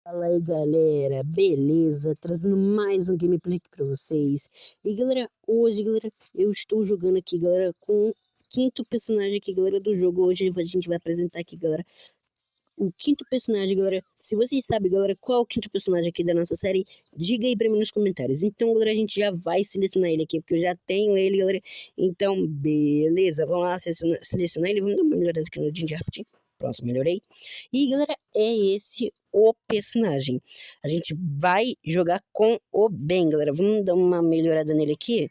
Fala aí galera, beleza? Trazendo mais um gameplay aqui pra vocês. E galera, hoje galera, eu estou jogando aqui galera com o quinto personagem aqui galera do jogo. Hoje a gente vai apresentar aqui galera o quinto personagem galera. Se vocês sabem galera qual é o quinto personagem aqui da nossa série, diga aí pra mim nos comentários. Então galera, a gente já vai selecionar ele aqui, porque eu já tenho ele galera. Então beleza, vamos lá selecionar ele. Vamos dar uma melhorada aqui no Ginger rapidinho. Pronto, melhorei. E galera, é esse o personagem. A gente vai jogar com o Ben, galera. Vamos dar uma melhorada nele aqui.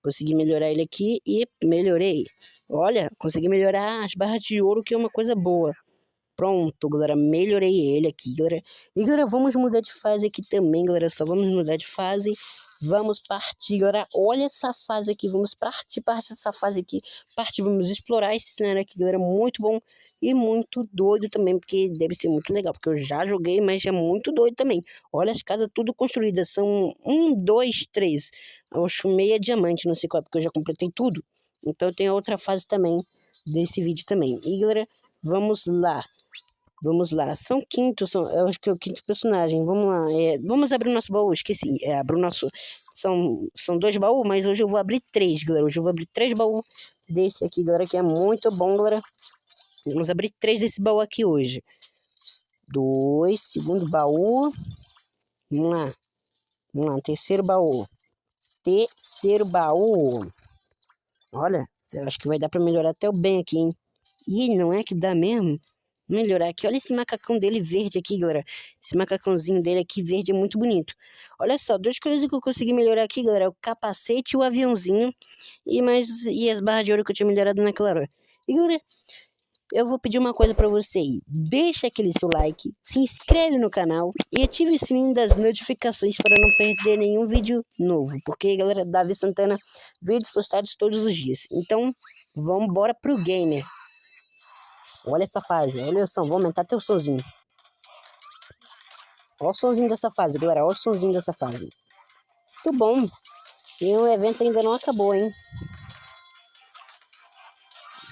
Consegui melhorar ele aqui e melhorei. Olha, consegui melhorar as barras de ouro, que é uma coisa boa. Pronto, galera, melhorei ele aqui, galera. E galera, vamos mudar de fase aqui também, galera. Só vamos mudar de fase. Vamos partir, galera. Olha essa fase aqui. Vamos partir essa fase aqui. Vamos explorar esse cenário aqui, galera. Muito bom e muito doido também, porque deve ser muito legal. Porque eu já joguei, mas é muito doido também. Olha as casas tudo construídas. São 1, 2, 3. Eu acho meia diamante, não sei qual, porque eu já completei tudo. Então tem outra fase também desse vídeo também. E galera, vamos lá. Vamos lá, são quintos, eu acho que é o quinto personagem. Vamos lá, vamos abrir o nosso baú, esqueci. Abrir o nosso. São 2 baús, mas hoje eu vou abrir 3, galera. Hoje eu vou abrir 3 baús desse aqui, galera, que é muito bom, galera. Vamos abrir 3 desse baú aqui hoje. 2, segundo baú. Vamos lá, terceiro baú. Olha, eu acho que vai dar pra melhorar até o bem aqui, hein? Ih, não é que dá mesmo? Melhorar aqui, olha esse macacão dele verde aqui, galera. Esse macacãozinho dele aqui verde é muito bonito. Olha só, 2 coisas que eu consegui melhorar aqui, galera. O capacete e o aviãozinho. E as barras de ouro que eu tinha melhorado naquela hora. E galera, eu vou pedir uma coisa pra você aí. Deixa aquele seu like, se inscreve no canal e ative o sininho das notificações para não perder nenhum vídeo novo. Porque, galera, Davi Santana, vídeos postados todos os dias. Então, vamos embora pro gamer. Olha essa fase, olha o som, vou aumentar até o somzinho. Olha o somzinho dessa fase, galera, olha o somzinho dessa fase. Muito bom. E o evento ainda não acabou, hein.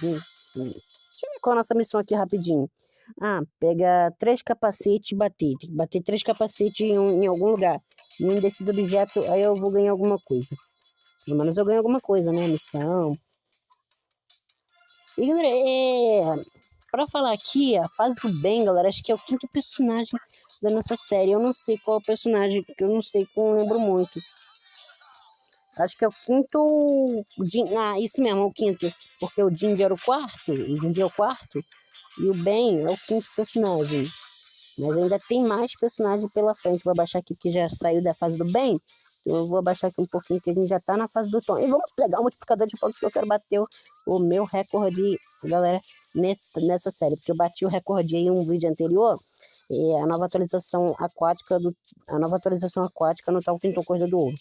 Deixa eu ver qual é a nossa missão aqui rapidinho. Pega 3 capacetes e bater. Tem que bater 3 capacetes em algum lugar. Em um desses objetos, aí eu vou ganhar alguma coisa. Pelo menos eu ganho alguma coisa, né, missão. E galera, pra falar aqui, a fase do Ben, galera, acho que é o quinto personagem da nossa série. Eu não sei qual é o personagem, porque eu não sei, que eu não lembro muito. Acho que é o quinto. Isso mesmo, o quinto. Porque o Ginger era o quarto. O Ginger é o quarto. E o Ben é o quinto personagem. Mas ainda tem mais personagem pela frente. Vou abaixar aqui porque já saiu da fase do Ben. Então eu vou abaixar aqui um pouquinho que a gente já tá na fase do Tom. E vamos pegar o multiplicador de pontos que eu quero bater o meu recorde, galera, nessa série. Porque eu bati o recorde em um vídeo anterior. A nova atualização aquática no tal Quinto Corrida do Ouro.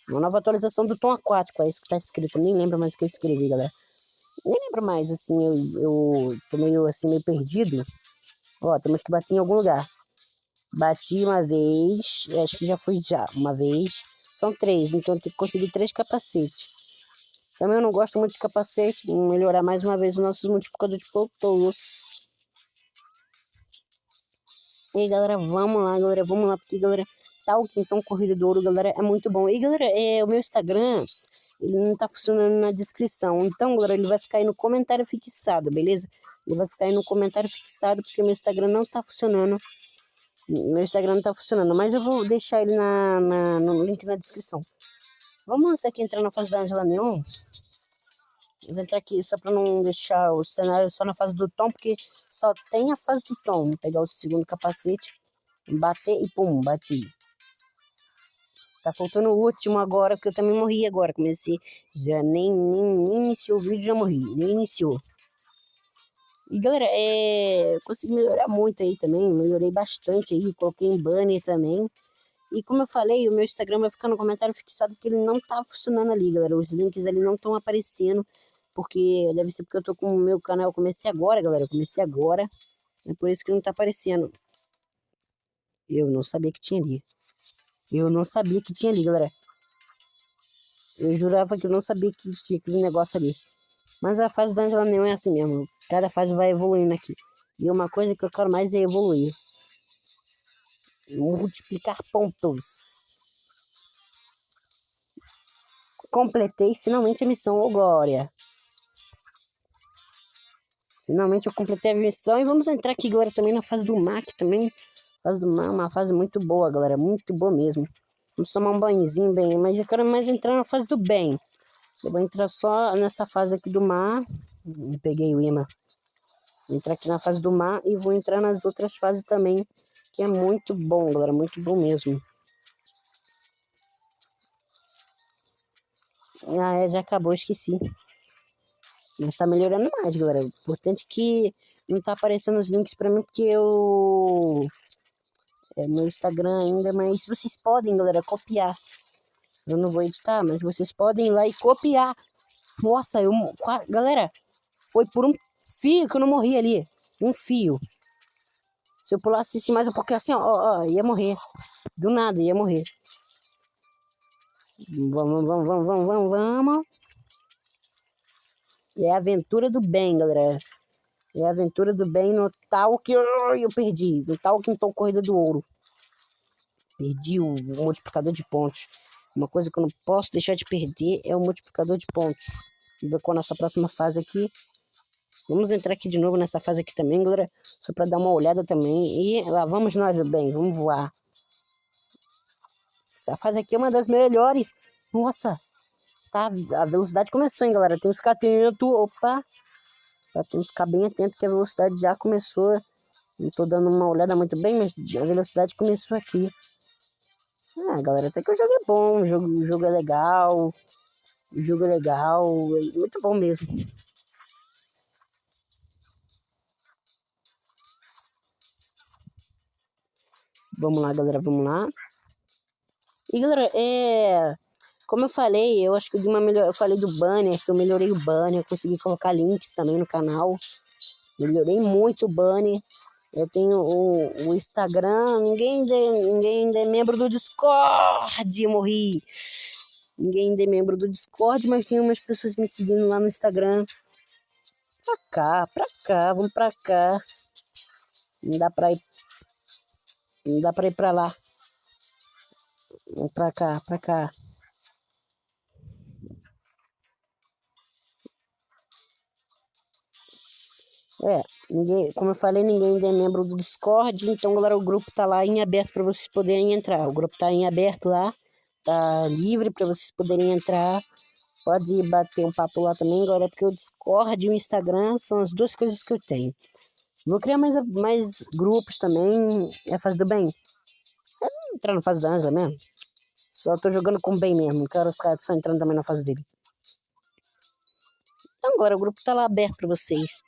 Uma nova atualização do Tom Aquático, é isso que tá escrito. Nem lembro mais o que eu escrevi, galera. Nem lembro mais, assim, eu tô meio perdido. Ó, temos que bater em algum lugar. Bati uma vez, acho que já foi uma vez. São 3, então tem que conseguir 3 capacetes. Também eu não gosto muito de capacete. Vamos melhorar mais uma vez o nosso multiplicador de pontos. E aí, galera, vamos lá, porque, galera, tá o Quintão Corrida do Ouro, galera, é muito bom. E, galera, o meu Instagram, ele não tá funcionando na descrição. Então, galera, ele vai ficar aí no comentário fixado, beleza? Ele vai ficar aí no comentário fixado, porque meu Instagram não tá funcionando. Mas eu vou deixar ele no link na descrição. Vamos aqui entrar na fase da Angela Neon. Vamos entrar aqui só pra não deixar o cenário só na fase do Tom, porque só tem a fase do Tom. Vou pegar o segundo capacete, bater e pum, bati. Tá faltando o último agora, porque eu também morri agora. Comecei, já nem iniciou o vídeo, já morri, nem iniciou. E galera, consegui melhorar muito aí também, melhorei bastante aí, coloquei em banner também. E como eu falei, o meu Instagram vai ficar no comentário fixado, porque ele não tá funcionando ali, galera. Os links ali não estão aparecendo, porque deve ser porque eu tô com o meu canal, eu comecei agora, galera, é por isso que não tá aparecendo. Eu não sabia que tinha ali. Galera. Eu jurava que eu não sabia que tinha aquele negócio ali. Mas a fase da Angela Neon é assim mesmo. Cada fase vai evoluindo aqui. E uma coisa que eu quero mais é evoluir. Multiplicar pontos. Completei finalmente a missão, ô glória. Finalmente eu completei a missão e vamos entrar aqui, galera, também na fase do mar, que também... Fase do mar é uma fase muito boa, galera, muito boa mesmo. Vamos tomar um banhozinho bem, mas eu quero mais entrar na fase do bem. Eu vou entrar só nessa fase aqui do mar. Peguei o imã. Vou entrar aqui na fase do mar e vou entrar nas outras fases também, que é muito bom, galera, muito bom mesmo. Ah, já acabou, esqueci. Mas tá melhorando mais, galera. Importante que não tá aparecendo os links pra mim, porque eu... meu Instagram ainda, mas vocês podem, galera, copiar. Eu não vou editar, mas vocês podem ir lá e copiar. Nossa, galera, foi por um fio que eu não morri ali. Um fio. Se eu pulasse assim mais um pouquinho assim, ó, ia morrer. Do nada, ia morrer. Vamos. É a aventura do bem, galera. É a aventura do bem no tal que eu perdi. No tal que então Corrida do Ouro. Perdi o multiplicador de pontos. Uma coisa que eu não posso deixar de perder é o multiplicador de pontos. Vamos ver qual é a nossa próxima fase aqui. Vamos entrar aqui de novo nessa fase aqui também, galera. Só pra dar uma olhada também. E lá vamos nós, do bem. Vamos voar. Essa fase aqui é uma das melhores. Nossa. Tá, a velocidade começou, hein, galera. Tem que ficar atento. Opa. Tem que ficar bem atento que a velocidade já começou. Não tô dando uma olhada muito bem, mas a velocidade começou aqui. Ah, galera, até que o jogo é bom. O jogo é legal. O jogo é legal. É muito bom mesmo. Vamos lá, galera. Vamos lá. E, galera, como eu falei, eu acho que eu falei do banner, que eu melhorei o banner, consegui colocar links também no canal. Melhorei muito o banner. Eu tenho o Instagram, ninguém ainda é membro do Discord, morri. Ninguém ainda é membro do Discord, mas tem umas pessoas me seguindo lá no Instagram. Pra cá, vamos pra cá. Não dá pra ir pra lá. Vamos pra cá. Como eu falei, ninguém ainda é membro do Discord, então, galera, o grupo tá lá em aberto para vocês poderem entrar. O grupo tá em aberto lá, tá livre para vocês poderem entrar. Pode bater um papo lá também, galera, porque o Discord e o Instagram são as duas coisas que eu tenho. Vou criar mais grupos também. É a fase do bem. Entrar na fase da Ângela mesmo. Só tô jogando com o bem mesmo, não quero ficar só entrando também na fase dele. Então, agora o grupo tá lá aberto para vocês.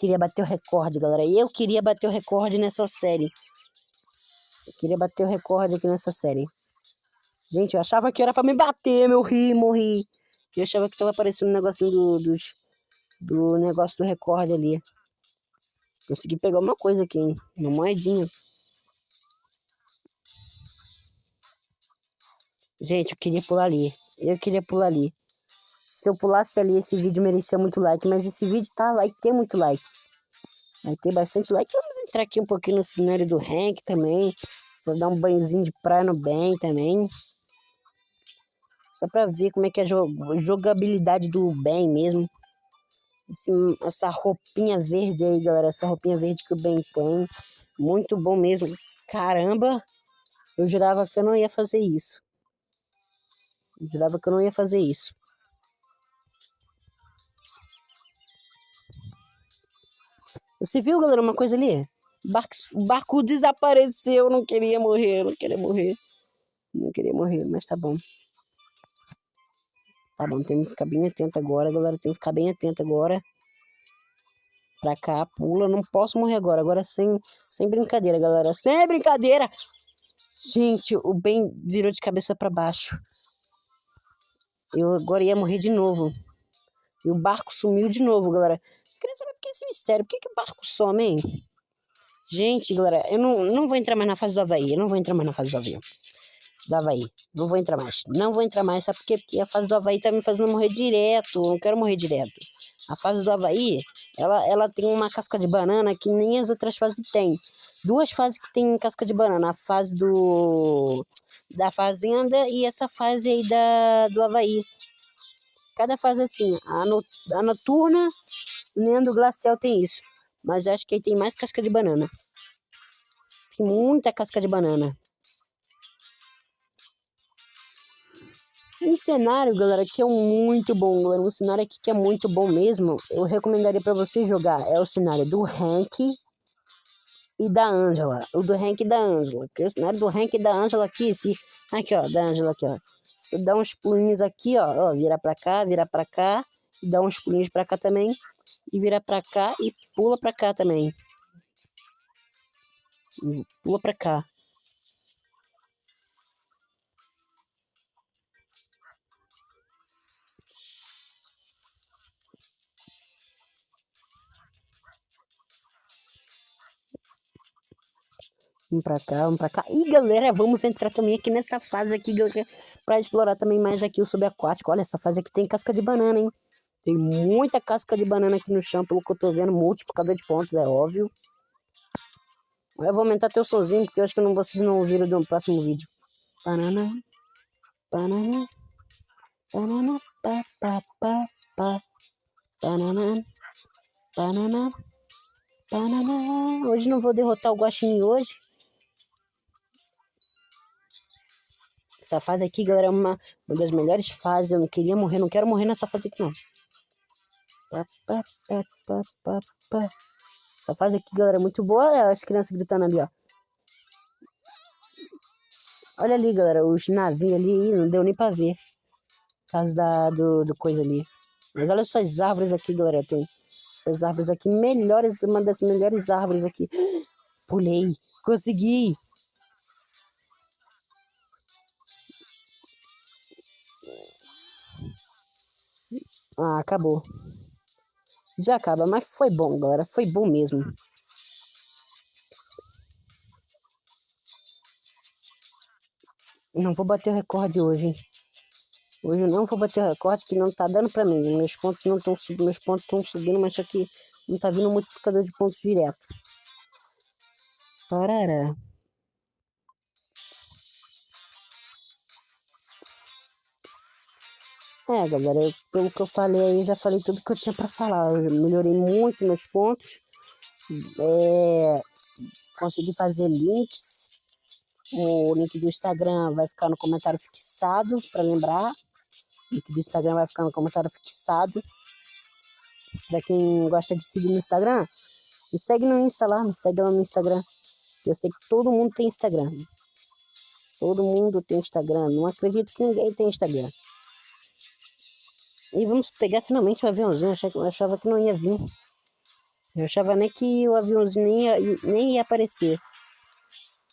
Queria bater o recorde, galera. Eu queria bater o recorde nessa série. Eu queria bater o recorde aqui nessa série. Gente, eu achava que era pra me bater, meu morri. Eu achava que tava aparecendo um negocinho do negócio do recorde ali. Consegui pegar uma coisa aqui, hein? Uma moedinha. Gente, eu queria pular ali. Se eu pulasse ali, esse vídeo merecia muito like. Mas esse vídeo vai ter muito like. Vai ter bastante like. Vamos entrar aqui um pouquinho no cenário do rank também. Pra dar um banhozinho de praia no bem também. Só pra ver como é que é a jogabilidade do bem mesmo. Essa roupinha verde aí, galera. Essa roupinha verde que o Ben tem. Muito bom mesmo. Caramba. Eu jurava que eu não ia fazer isso. Você viu, galera, uma coisa ali? O barco desapareceu. Eu não queria morrer. Não queria morrer, mas tá bom. Tá bom, tem que ficar bem atento agora, galera. Tem que ficar bem atento agora. Pra cá, pula. Não posso morrer agora. Agora sem brincadeira, galera. Sem brincadeira! Gente, o Ben virou de cabeça pra baixo. Eu agora ia morrer de novo. E o barco sumiu de novo, galera. Queria saber por que esse mistério. Por que o barco some, hein? Gente, galera, eu não vou entrar mais na fase do Havaí. do Havaí. Não vou entrar mais. Não vou entrar mais, sabe por quê? Porque a fase do Havaí tá me fazendo morrer direto. Eu não quero morrer direto. A fase do Havaí, ela tem uma casca de banana que nem as outras fases tem. Duas fases que tem casca de banana. A fase da Fazenda e essa fase aí do Havaí. Cada fase assim. A Noturna, nem a do Glacial tem isso. Mas acho que aí tem mais casca de banana. Tem muita casca de banana. Um cenário, galera, que é muito bom, galera. Um cenário aqui que é muito bom mesmo. Eu recomendaria pra você jogar. É o cenário do Hank e da Angela. O do Hank e da Angela. Que é o cenário do Hank e da Angela aqui. Aqui, ó. Da Angela aqui, ó. Você dá uns pulinhos aqui, ó. Vira pra cá, vira pra cá. E dá uns pulinhos pra cá também. E vira pra cá e pula pra cá também. E pula pra cá. Vamos pra cá, vamos pra cá. E galera, vamos entrar também aqui nessa fase aqui, galera, pra explorar também mais aqui o subaquático. Olha, essa fase aqui tem casca de banana, hein? Tem muita casca de banana aqui no chão, pelo que eu tô vendo, multiplicador de pontos, é óbvio. Eu vou aumentar teu sonzinho, porque eu acho que vocês não ouviram no próximo vídeo. Banana, banana, banana, pá, pá, pá, pá. Banana, banana, banana. Hoje não vou derrotar o Guaxinim hoje. Essa fase aqui, galera, é uma das melhores fases. Eu não queria morrer, não quero morrer nessa fase aqui, não. Pá, pá, pá, pá, pá, pá. Essa fase aqui, galera, é muito boa. Olha as crianças gritando ali, ó. Olha ali, galera, os navios ali, não deu nem pra ver. Por causa do coisa ali. Mas olha essas árvores aqui, galera, tem. Essas árvores aqui, melhores, uma das melhores árvores aqui. Pulei, consegui. Ah, acabou. Já acaba, mas foi bom, galera, foi bom mesmo. Não vou bater o recorde hoje, hein? Hoje eu não vou bater o recorde que não tá dando pra mim. Meus pontos não estão subindo, meus pontos estão subindo, mas isso aqui não tá vindo um multiplicador de pontos direto. Parará. Galera, pelo que eu falei aí, já falei tudo que eu tinha pra falar. Eu melhorei muito meus pontos. Consegui fazer links. O link do Instagram vai ficar no comentário fixado, pra lembrar. O link do Instagram vai ficar no comentário fixado. Pra quem gosta de seguir no Instagram, me segue no Insta lá, me segue lá no Instagram. Eu sei que todo mundo tem Instagram. Todo mundo tem Instagram. Não acredito que ninguém tem Instagram. E vamos pegar finalmente o aviãozinho. Eu achava que não ia vir. Eu achava nem que o aviãozinho nem ia aparecer.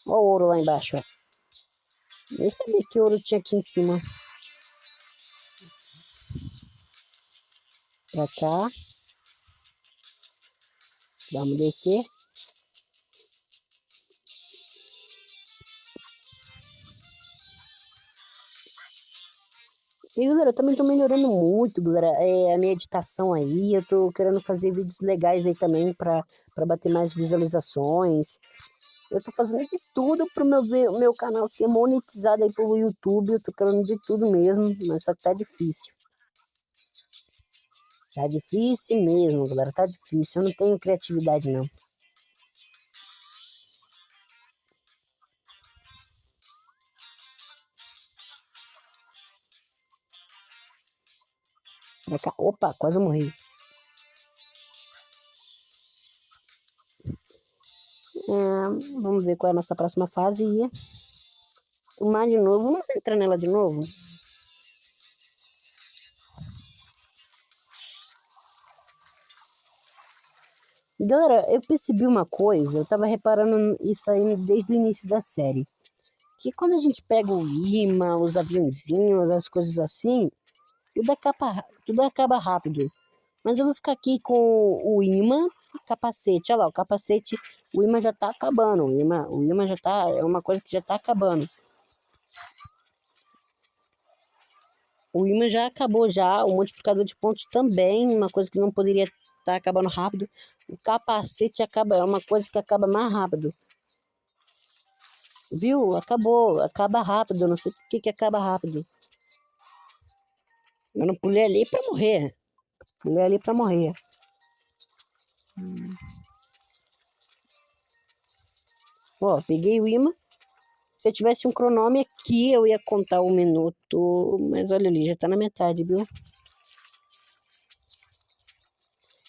Olha o ouro lá embaixo, ó. Nem sabia que ouro tinha aqui em cima. Pra cá. Vamos descer. E galera, eu também tô melhorando muito, galera. A minha editação aí. Eu tô querendo fazer vídeos legais aí também pra bater mais visualizações. Eu tô fazendo de tudo pro meu canal ser monetizado aí pelo YouTube. Eu tô querendo de tudo mesmo, mas só que tá difícil. Tá difícil mesmo, galera. Tá difícil. Eu não tenho criatividade, não. Opa, quase eu morri. Vamos ver qual é a nossa próxima fase. O mar de novo. Vamos entrar nela de novo? Galera, eu percebi uma coisa. Eu tava reparando isso aí desde o início da série. Que quando a gente pega o imã, os aviãozinhos, as coisas assim, tudo acaba rápido. Mas eu vou ficar aqui com o imã, capacete. Olha lá, o capacete, o imã já tá acabando. O imã já tá, é uma coisa que já tá acabando. O imã já acabou já, o multiplicador de pontos também, uma coisa que não poderia estar acabando rápido. O capacete acaba, é uma coisa que acaba mais rápido. Viu? Acabou, acaba rápido, eu não sei por que acaba rápido. Eu não pulei ali pra morrer. Pulei ali pra morrer. Ó, peguei o imã. Se eu tivesse um cronômetro aqui, eu ia contar um minuto. Mas olha ali, já tá na metade, viu?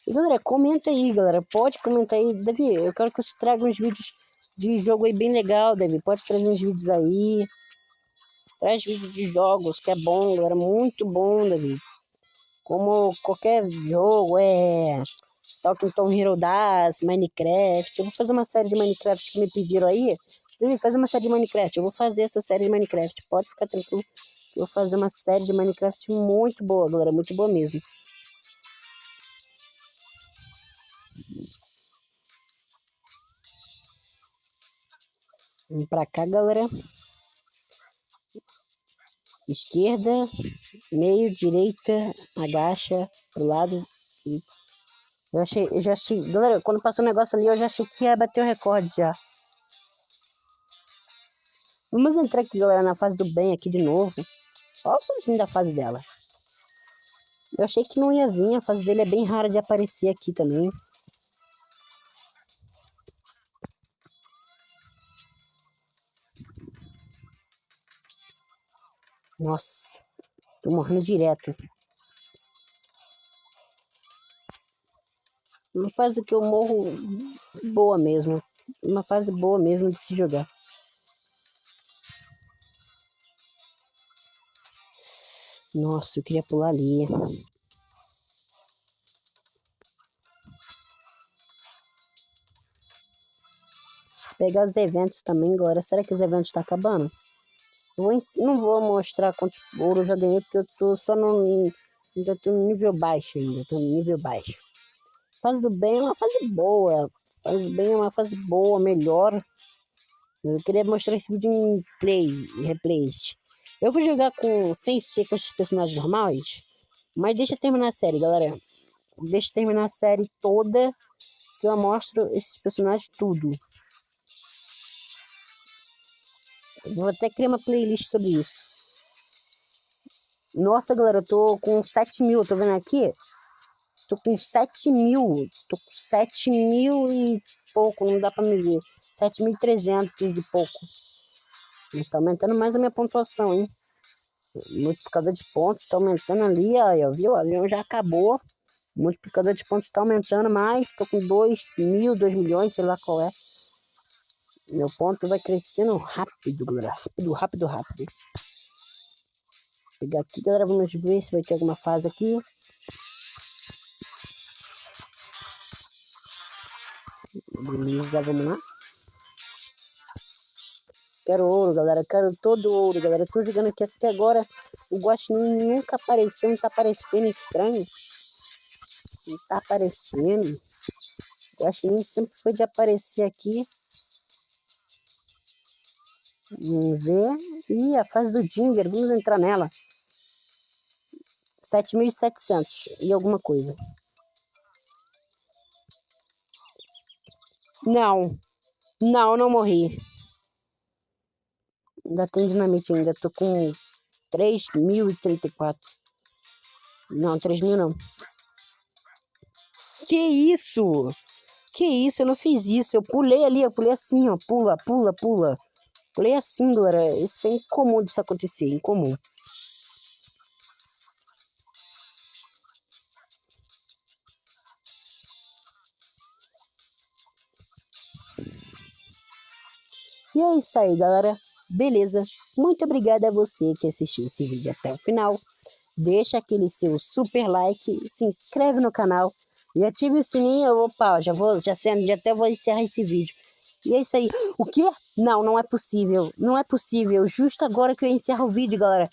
E galera, comenta aí, galera. Pode comentar aí. Davi, eu quero que você traga uns vídeos de jogo aí bem legal, Davi. Pode trazer uns vídeos aí. Traz vídeos de jogos, que é bom, galera. Muito bom, Davi. Como qualquer jogo, Talking Tom Hero Das, Minecraft. Eu vou fazer uma série de Minecraft que me pediram aí. Davi, faz uma série de Minecraft. Eu vou fazer essa série de Minecraft. Pode ficar tranquilo. Eu vou fazer uma série de Minecraft muito boa, galera. Muito boa mesmo. Vamos pra cá, galera. Esquerda, meio, direita, agacha, pro lado. Eu já achei. Galera, quando passou o negócio ali, eu já achei que ia bater o recorde já. Vamos entrar aqui, galera, na fase do bem aqui de novo. Olha o sozinho da fase dela. Eu achei que não ia vir, a fase dele é bem rara de aparecer aqui também. Nossa, tô morrendo direto. Uma fase que eu morro boa mesmo. Uma fase boa mesmo de se jogar. Nossa, eu queria pular ali. Pegar os eventos também, galera. Será que os eventos estão acabando? Não vou mostrar quantos ouro eu já ganhei, porque eu tô só no... Ainda tô no nível baixo ainda. Tô no nível baixo. Fase do bem é uma fase boa. Fase do bem é uma fase boa, melhor. Eu queria mostrar esse vídeo em replays. Eu vou jogar sem ser com os personagens normais. Mas deixa eu terminar a série, galera. Deixa eu terminar a série toda. Que eu mostro esses personagens tudo. Vou até criar uma playlist sobre isso. Nossa, galera, eu tô com 7 mil, tô vendo aqui? Tô com 7 mil. Tô com 7 mil e pouco, não dá pra me ver. 7.300 e pouco. Mas tá aumentando mais a minha pontuação, hein? O multiplicador de pontos tá aumentando ali, ó, viu? O avião já acabou. O multiplicador de pontos tá aumentando mais. Tô com 2 mil, 2 milhões, sei lá qual é. Meu ponto vai crescendo rápido, galera. Rápido, rápido, rápido. Vou pegar aqui, galera. Vamos ver se vai ter alguma fase aqui. Beleza, vamos lá. Quero ouro, galera. Quero todo ouro, galera. Tô jogando aqui até agora. O Guaxinim nunca apareceu. Não tá aparecendo, estranho. Não tá aparecendo. O Guaxinim sempre foi de aparecer aqui. Vamos ver. Ih, a fase do Ginger. Vamos entrar nela. 7.700 e alguma coisa. Não. Não, não morri. Ainda tem dinamite ainda. Tô com 3.034. Não, 3.000 não. Que isso? Que isso? Eu não fiz isso. Eu pulei ali, eu pulei assim, ó. Pula, pula, pula. Pulei assim, galera. Isso é incomum disso acontecer, incomum. E é isso aí, galera. Beleza. Muito obrigada a você que assistiu esse vídeo até o final. Deixa aquele seu super like, se inscreve no canal e ative o sininho. Opa, já até vou encerrar esse vídeo. E é isso aí. O quê? Não, não é possível. Não é possível. Justo agora que eu encerro o vídeo, galera.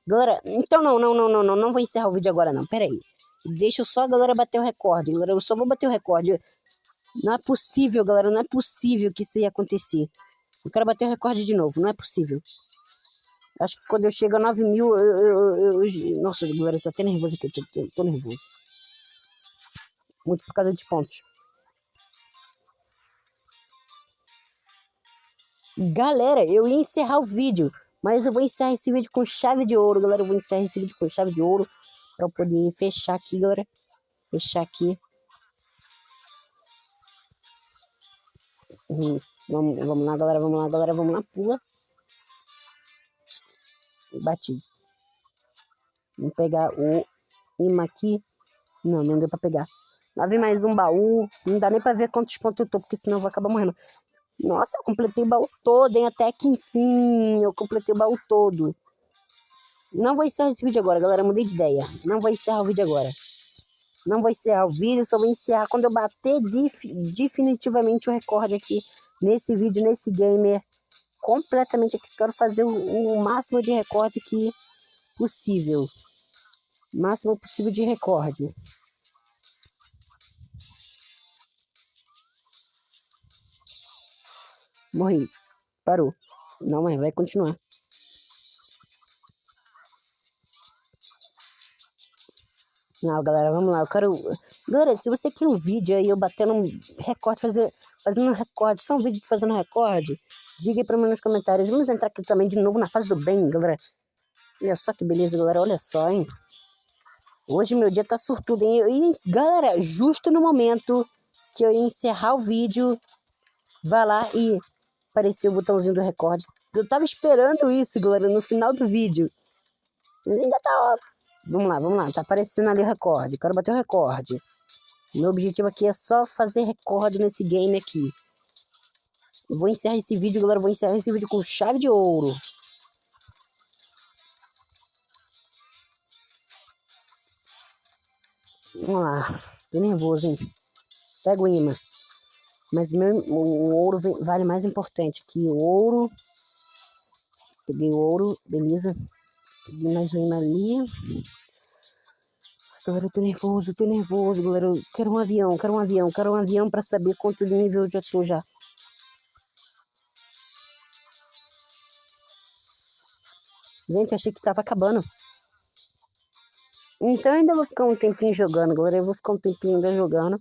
Galera, então não vou encerrar o vídeo agora não. Pera aí. Deixa só a galera bater o recorde, galera. Eu só vou bater o recorde. Não é possível, galera. Não é possível que isso ia acontecer. Eu quero bater o recorde de novo. Não é possível. Acho que quando eu chego a 9.000, nossa, galera, eu tô até nervoso aqui, tô nervoso. Multiplicador de pontos. Galera, eu ia encerrar o vídeo, mas eu vou encerrar esse vídeo com chave de ouro, galera. Eu vou encerrar esse vídeo com chave de ouro pra eu poder fechar aqui, galera. Fechar aqui. Vamos lá, galera, vamos lá, galera, vamos lá, pula. Bati. Vamos pegar o imã aqui. Não deu pra pegar. Lá vem mais um baú. Não dá nem pra ver quantos pontos eu tô, porque senão eu vou acabar morrendo. Nossa, eu completei o baú todo, hein? Até que enfim, eu completei o baú todo. Não vou encerrar esse vídeo agora, galera. Mudei de ideia. Não vou encerrar o vídeo agora. Não vou encerrar o vídeo, só vou encerrar quando eu bater definitivamente o recorde aqui. Nesse vídeo, nesse gamer. Completamente aqui. Quero fazer o máximo de recorde aqui possível. Máximo possível de recorde. Morri. Parou. Não, mas vai continuar. Não, galera, vamos lá. Eu quero... Galera, se você quer um vídeo aí, eu batendo um recorde, fazendo um recorde, só um vídeo de fazendo um recorde, diga aí pra mim nos comentários. Vamos entrar aqui também de novo na fase do bem, galera. Olha só que beleza, galera. Olha só, hein. Hoje meu dia tá surtudo, hein. E, galera, justo no momento que eu ia encerrar o vídeo, vai lá e apareceu o botãozinho do recorde. Eu tava esperando isso, galera, no final do vídeo. Mas ainda tá, ó. Vamos lá. Tá aparecendo ali o recorde. Quero bater o recorde. Meu objetivo aqui é só fazer recorde nesse game aqui. Eu vou encerrar esse vídeo, galera. Eu vou encerrar esse vídeo com chave de ouro. Vamos lá. Tô nervoso, hein. Pega o imã. Mas o ouro vale mais importante aqui. O ouro. Peguei o ouro. Beleza. Peguei mais um imã ali. Galera, eu tô nervoso, galera. Eu quero um avião pra saber quanto nível eu já tô já. Gente, achei que tava acabando. Então ainda vou ficar um tempinho jogando, galera. Eu vou ficar um tempinho ainda jogando.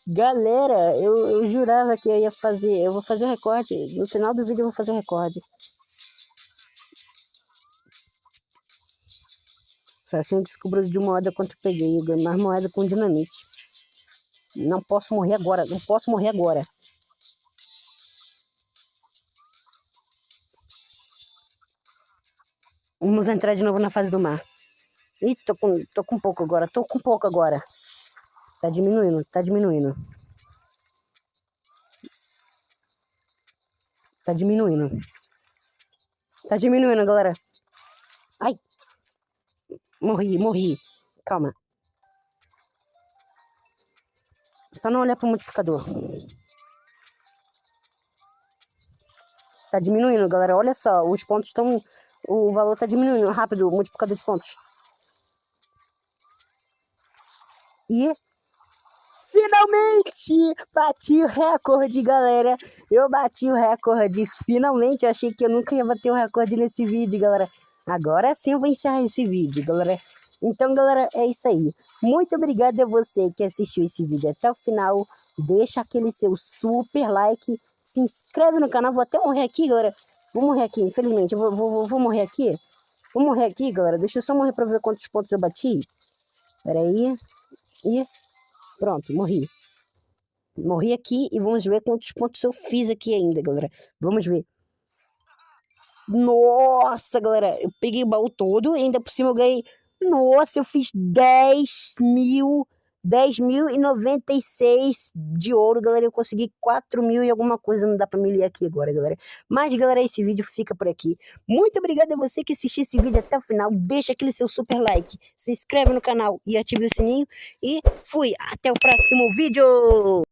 Galera, eu jurava que eu ia fazer. Eu vou fazer o recorde. No final do vídeo eu vou fazer o recorde. Só assim eu descubro de moeda quanto eu peguei. Eu ganhei mais moeda com dinamite. Não posso morrer agora. Vamos entrar de novo na fase do mar. Ih, tô com pouco agora. Tá diminuindo. Tá diminuindo, galera. Ai. Morri. Calma. Só não olhar pro multiplicador. Tá diminuindo, galera. Olha só. Os pontos estão... O valor tá diminuindo rápido. O multiplicador de pontos. E... finalmente bati o recorde, galera. Eu bati o recorde. Finalmente, eu achei que eu nunca ia bater o recorde nesse vídeo, galera. Agora sim eu vou encerrar esse vídeo, galera. Então, galera, é isso aí. Muito obrigado a você que assistiu esse vídeo até o final. Deixa aquele seu super like. Se inscreve no canal. Vou até morrer aqui, galera. Vou morrer aqui, infelizmente. Vou morrer aqui. Vou morrer aqui, galera. Deixa eu só morrer pra ver quantos pontos eu bati. Pera aí. E... pronto, morri. Morri aqui e vamos ver quantos pontos eu fiz aqui ainda, galera. Vamos ver. Nossa, galera, eu peguei o baú todo e ainda por cima eu ganhei... Nossa, eu fiz 10.096 de ouro, galera. Eu consegui 4.000 e alguma coisa, não dá pra me ler aqui agora, galera. Mas, galera, esse vídeo fica por aqui. Muito obrigado a você que assistiu esse vídeo até o final. Deixa aquele seu super like, se inscreve no canal e ative o sininho. E fui, até o próximo vídeo!